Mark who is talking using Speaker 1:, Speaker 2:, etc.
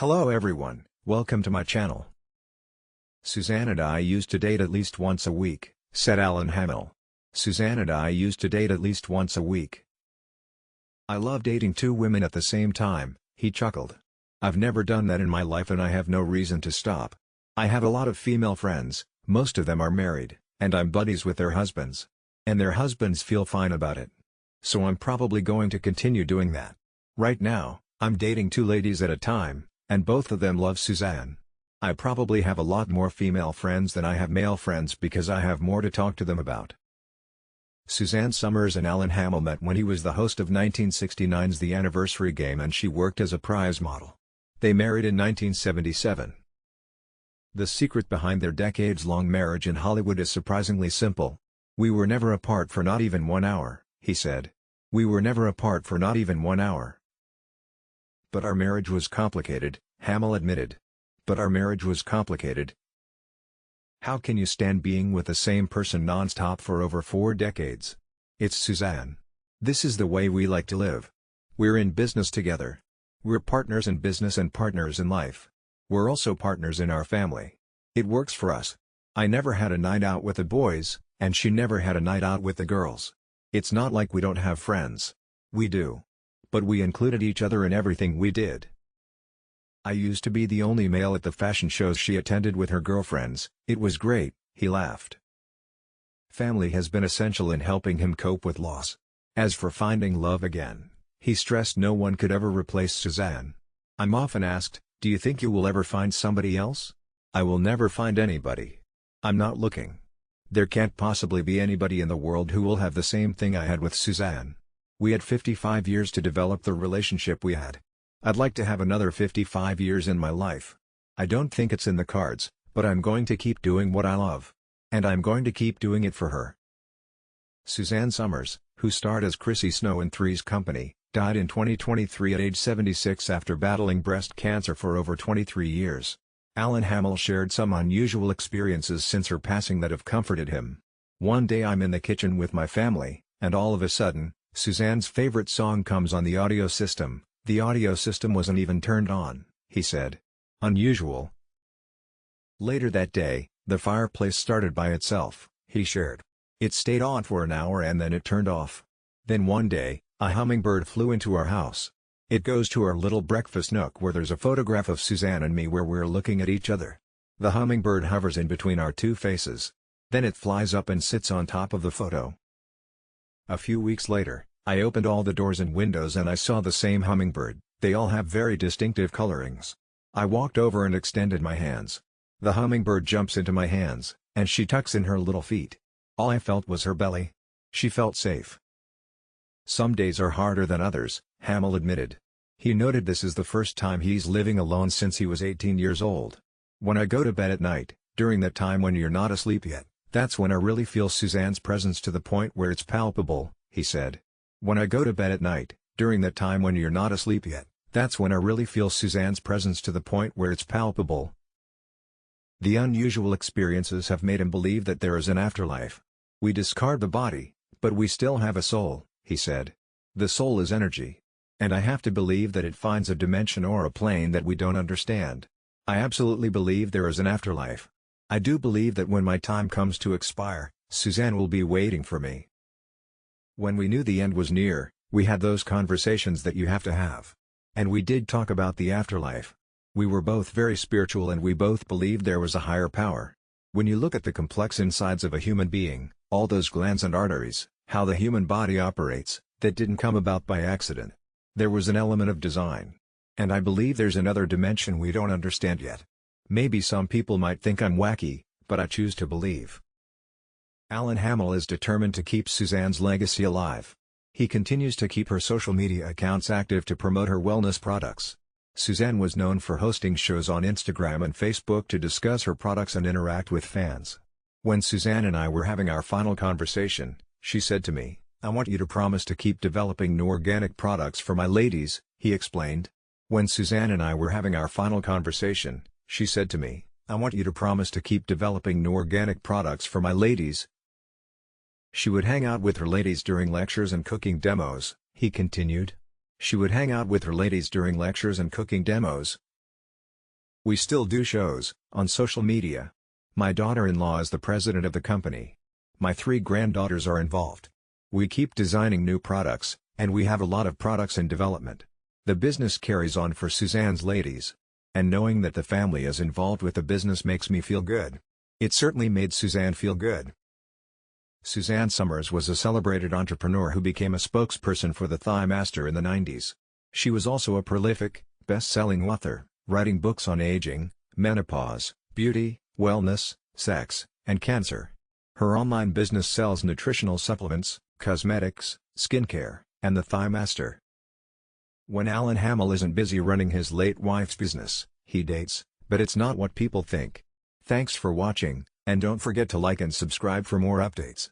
Speaker 1: Hello everyone, welcome to my channel. Suzanne and I used to date at least once a week, said Alan Hamill. Suzanne and I used to date at least once a week. I love dating two women at the same time, he chuckled. I've never done that in my life and I have no reason to stop. I have a lot of female friends, most of them are married, and I'm buddies with their husbands. And their husbands feel fine about it. So I'm probably going to continue doing that. Right now, I'm dating two ladies at a time, and both of them love Suzanne. I probably have a lot more female friends than I have male friends because I have more to talk to them about. Suzanne Somers and Alan Hamill met when he was the host of 1969's The Anniversary Game and she worked as a prize model. They married in 1977. The secret behind their decades-long marriage in Hollywood is surprisingly simple. We were never apart for not even 1 hour, he said. We were never apart for not even 1 hour. But our marriage was complicated, Hamill admitted. But our marriage was complicated. How can you stand being with the same person non-stop for over 4 decades? It's Suzanne. This is the way we like to live. We're in business together. We're partners in business and partners in life. We're also partners in our family. It works for us. I never had a night out with the boys, and she never had a night out with the girls. It's not like we don't have friends. We do. But we included each other in everything we did. I used to be the only male at the fashion shows she attended with her girlfriends. It was great, he laughed. Family has been essential in helping him cope with loss. As for finding love again, he stressed no one could ever replace Suzanne. I'm often asked, do you think you will ever find somebody else? I will never find anybody. I'm not looking. There can't possibly be anybody in the world who will have the same thing I had with Suzanne. We had 55 years to develop the relationship we had. I'd like to have another 55 years in my life. I don't think it's in the cards, but I'm going to keep doing what I love. And I'm going to keep doing it for her. Suzanne Somers, who starred as Chrissy Snow in Three's Company, died in 2023 at age 76 after battling breast cancer for over 23 years. Alan Hamill shared some unusual experiences since her passing that have comforted him. One day I'm in the kitchen with my family, and all of a sudden, Suzanne's favorite song comes on the audio system. The audio system wasn't even turned on, he said. Unusual. Later that day, the fireplace started by itself, he shared. It stayed on for an hour and then it turned off. Then one day, a hummingbird flew into our house. It goes to our little breakfast nook where there's a photograph of Suzanne and me where we're looking at each other. The hummingbird hovers in between our two faces. Then it flies up and sits on top of the photo. A few weeks later, I opened all the doors and windows and I saw the same hummingbird. They all have very distinctive colorings. I walked over and extended my hands. The hummingbird jumps into my hands, and she tucks in her little feet. All I felt was her belly. She felt safe. Some days are harder than others, Hamill admitted. He noted this is the first time he's living alone since he was 18 years old. When I go to bed at night, during that time when you're not asleep yet, that's when I really feel Suzanne's presence to the point where it's palpable, he said. When I go to bed at night, during that time when you're not asleep yet, that's when I really feel Suzanne's presence to the point where it's palpable. The unusual experiences have made him believe that there is an afterlife. We discard the body, but we still have a soul, he said. The soul is energy. And I have to believe that it finds a dimension or a plane that we don't understand. I absolutely believe there is an afterlife. I do believe that when my time comes to expire, Suzanne will be waiting for me. When we knew the end was near, we had those conversations that you have to have. And we did talk about the afterlife. We were both very spiritual and we both believed there was a higher power. When you look at the complex insides of a human being, all those glands and arteries, how the human body operates, that didn't come about by accident. There was an element of design. And I believe there's another dimension we don't understand yet. Maybe some people might think I'm wacky, but I choose to believe. Alan Hamill is determined to keep Suzanne's legacy alive. He continues to keep her social media accounts active to promote her wellness products. Suzanne was known for hosting shows on Instagram and Facebook to discuss her products and interact with fans. When Suzanne and I were having our final conversation, she said to me, "I want you to promise to keep developing new organic products for my ladies," he explained. When Suzanne and I were having our final conversation, she said to me, "I want you to promise to keep developing new organic products for my ladies." She would hang out with her ladies during lectures and cooking demos, he continued. She would hang out with her ladies during lectures and cooking demos. We still do shows, on social media. My daughter-in-law is the president of the company. My 3 granddaughters are involved. We keep designing new products, and we have a lot of products in development. The business carries on for Suzanne's ladies. And knowing that the family is involved with the business makes me feel good. It certainly made Suzanne feel good. Suzanne Somers was a celebrated entrepreneur who became a spokesperson for the Thigh Master in the 90s. She was also a prolific, best-selling author, writing books on aging, menopause, beauty, wellness, sex, and cancer. Her online business sells nutritional supplements, cosmetics, skincare, and the Thigh Master. When Alan Hamill isn't busy running his late wife's business, he dates, but it's not what people think. Thanks for watching, and don't forget to like and subscribe for more updates.